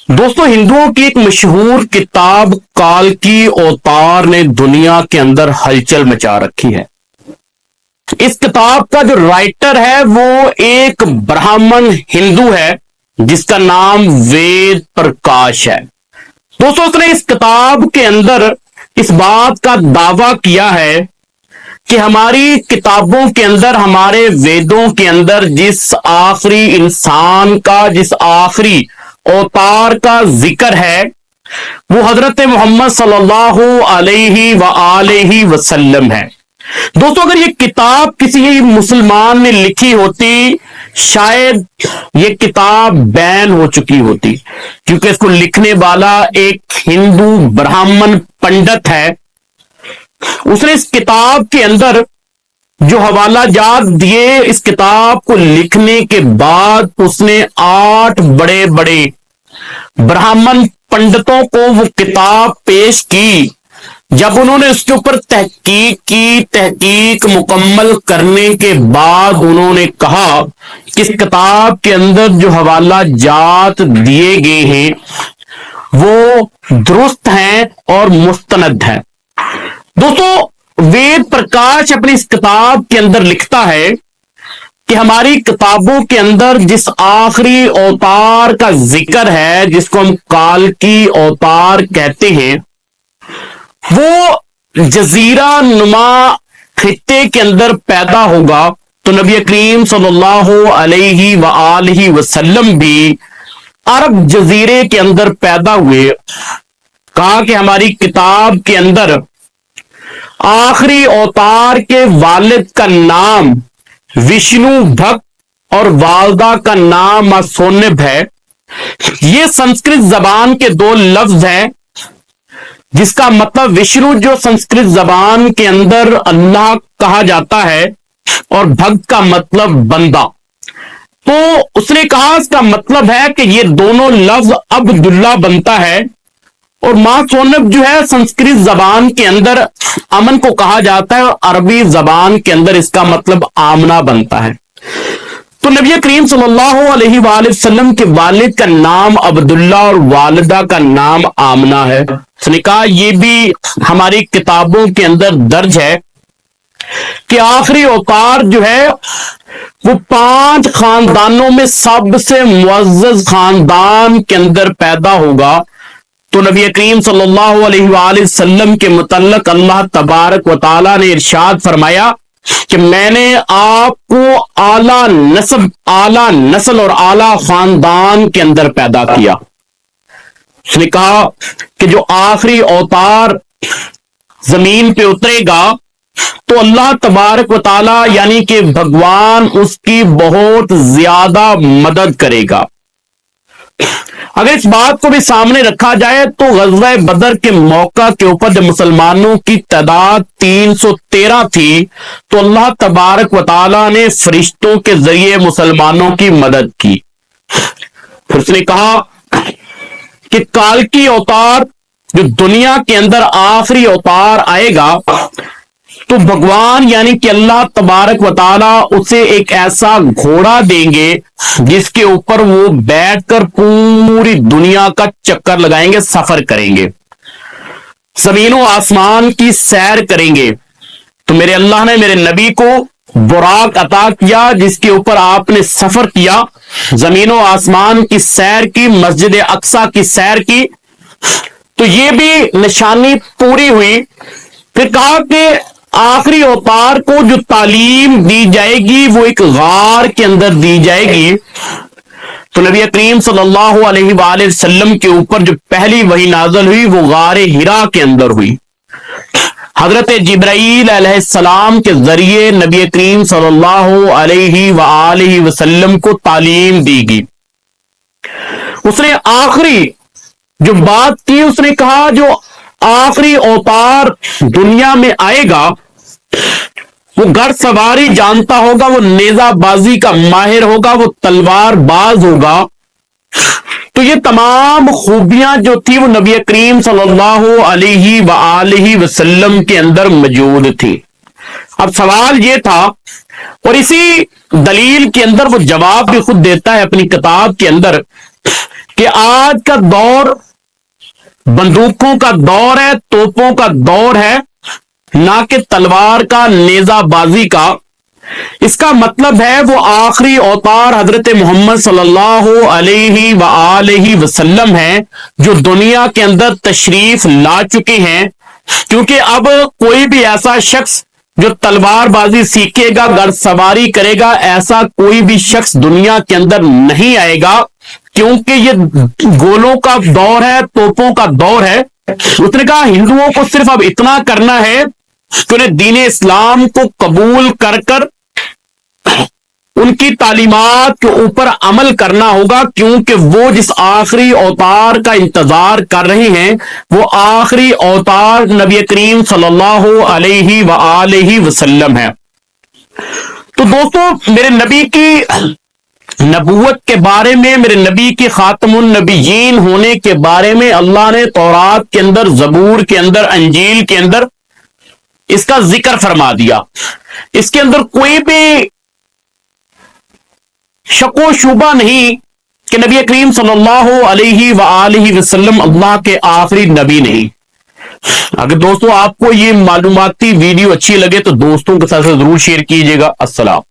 दोस्तों, हिंदुओं की एक मशहूर किताब काल की अवतार ने दुनिया के अंदर हलचल मचा रखी है। इस किताब का जो राइटर है वो एक ब्राह्मण हिंदू है जिसका नाम वेद प्रकाश है। दोस्तों, उसने इस किताब के अंदर इस बात का दावा किया है कि हमारी किताबों के अंदर, हमारे वेदों के अंदर जिस आखिरी इंसान का, जिस आखिरी अवतार का जिक्र है वो हजरत मोहम्मद सल्लल्लाहु अलैहि वसल्लम है। दोस्तों, अगर ये किताब किसी मुसलमान ने लिखी होती, शायद ये किताब बैन हो चुकी होती, क्योंकि इसको लिखने वाला एक हिंदू ब्राह्मण पंडित है। उसने इस किताब के अंदर जो हवाला जात दिए, इस किताब को लिखने के बाद उसने 8 बड़े बड़े ब्राह्मण पंडितों को वो किताब पेश की। जब उन्होंने उसके ऊपर तहकीक की, तहकीक मुकम्मल करने के बाद उन्होंने कहा कि इस किताब के अंदर जो हवाला जात दिए गए हैं वो दुरुस्त हैं और मुस्तनद हैं। दोस्तों, वेद प्रकाश अपनी इस किताब के अंदर लिखता है कि हमारी किताबों के अंदर जिस आखिरी अवतार का जिक्र है, जिसको हम काल की अवतार कहते हैं, वो जजीरा नुमा खित्ते के अंदर पैदा होगा। तो नबी करीम सल्लल्लाहु अलैहि वसल्लम भी अरब जजीरे के अंदर पैदा हुए। कहा कि हमारी किताब के अंदर आखिरी अवतार के वालिद का नाम विष्णु भक्त और वालदा का नाम असोनिब है। ये संस्कृत जबान के 2 लफ्ज हैं, जिसका मतलब विष्णु जो संस्कृत जबान के अंदर अल्लाह कहा जाता है और भक्त का मतलब बंदा। तो उसने कहा इसका मतलब है कि ये दोनों लफ्ज अब्दुल्ला बनता है, और मां सोनब जो है संस्कृत जबान के अंदर अमन को कहा जाता है और अरबी जबान के अंदर इसका मतलब आमना बनता है। तो नबी करीम सल्लल्लाहु अलैहि वसल्लम के वालिद का नाम अब्दुल्ला और वालिदा का नाम आमना है। उसने कहा ये भी हमारी किताबों के अंदर दर्ज है कि आखिरी अवतार जो है वो 5 खानदानों में सबसे मुअज़्ज़ज़ खानदान के अंदर पैदा होगा। तो नबी करीम सल्लल्लाहु अलैहि वसल्लम के मुतल्लिक़ अल्लाह तबारक व तआला ने इरशाद फरमाया कि मैंने आपको आला नस्ल और आला खानदान के अंदर पैदा किया। उसने कहा कि जो आखिरी अवतार जमीन पे उतरेगा तो अल्लाह तबारक व तआला यानी कि भगवान उसकी बहुत ज्यादा मदद करेगा। अगर इस बात को भी सामने रखा जाए तो ग़ज़वा बदर के मौका के ऊपर जब मुसलमानों की तादाद 313 थी तो अल्लाह तबारक व तआला ने फरिश्तों के जरिए मुसलमानों की मदद की। फिर उसने कहा कि काल की अवतार जो दुनिया के अंदर आखिरी अवतार आएगा तो भगवान यानी कि अल्लाह तबारक व तआला उसे एक ऐसा घोड़ा देंगे जिसके ऊपर वो बैठकर पूरी दुनिया का चक्कर लगाएंगे, सफर करेंगे, जमीनों आसमान की सैर करेंगे। तो मेरे अल्लाह ने मेरे नबी को बुराक अता किया जिसके ऊपर आपने सफर किया, जमीनों आसमान की सैर की, मस्जिद अक्सा की सैर की। तो ये भी निशानी पूरी हुई। फिर कहा कि आखिरी अवतार को जो तालीम दी जाएगी वो एक गार के अंदर दी जाएगी। तो नबी करीम सल्लल्लाहु अलैहि वसल्लम के ऊपर जो पहली वही नाज़िल हुई वो गार हिरा के अंदर हुई। हजरत जिब्राईल अलैहिस्सलाम के जरिए नबी करीम सल्लल्लाहु अलैहि वसल्लम को तालीम दी गई। उसने आखिरी जो बात की, उसने कहा जो आखिरी अवतार दुनिया में आएगा वो घड़ सवारी जानता होगा, वो नेजाबाजी का माहिर होगा, वो तलवार बाज होगा। तो ये तमाम खूबियां जो थी वो नबी करीम सल्लल्लाहु अलैहि वसल्लम के अंदर मौजूद थी। अब सवाल ये था, और इसी दलील के अंदर वो जवाब भी खुद देता है अपनी किताब के अंदर کہ آج کا دور بندوقوں کا دور ہے، توپوں کا دور ہے، نہ کہ تلوار کا، نیزہ بازی کا۔ اس کا مطلب ہے وہ آخری اوتار حضرت محمد صلی اللہ علیہ وآلہ وسلم ہیں جو دنیا کے اندر تشریف لا چکے ہیں، کیونکہ اب کوئی بھی ایسا شخص جو تلوار بازی سیکھے گا، گھڑ سواری کرے گا، ایسا کوئی بھی شخص دنیا کے اندر نہیں آئے گا، کیونکہ یہ گولوں کا دور ہے، توپوں کا دور ہے۔ اس نے کہا ہندوؤں کو صرف اب اتنا کرنا ہے کہ انہیں دین اسلام کو قبول کر کر ان کی تعلیمات کے اوپر عمل کرنا ہوگا، کیونکہ وہ جس آخری اوتار کا انتظار کر رہے ہیں وہ آخری اوتار نبی کریم صلی اللہ علیہ وآلہ وسلم ہے۔ تو دوستو، میرے نبی کی نبوت کے بارے میں، میرے نبی کی خاتم النبیین ہونے کے بارے میں اللہ نے تورات کے اندر، زبور کے اندر، انجیل کے اندر اس کا ذکر فرما دیا۔ اس کے اندر کوئی بھی شک و شبہ نہیں کہ نبی کریم صلی اللہ علیہ وآلہ وسلم اللہ کے آخری نبی نہیں۔ اگر دوستو آپ کو یہ معلوماتی ویڈیو اچھی لگے تو دوستوں کے ساتھ ضرور شیئر کیجیے گا۔ السلام۔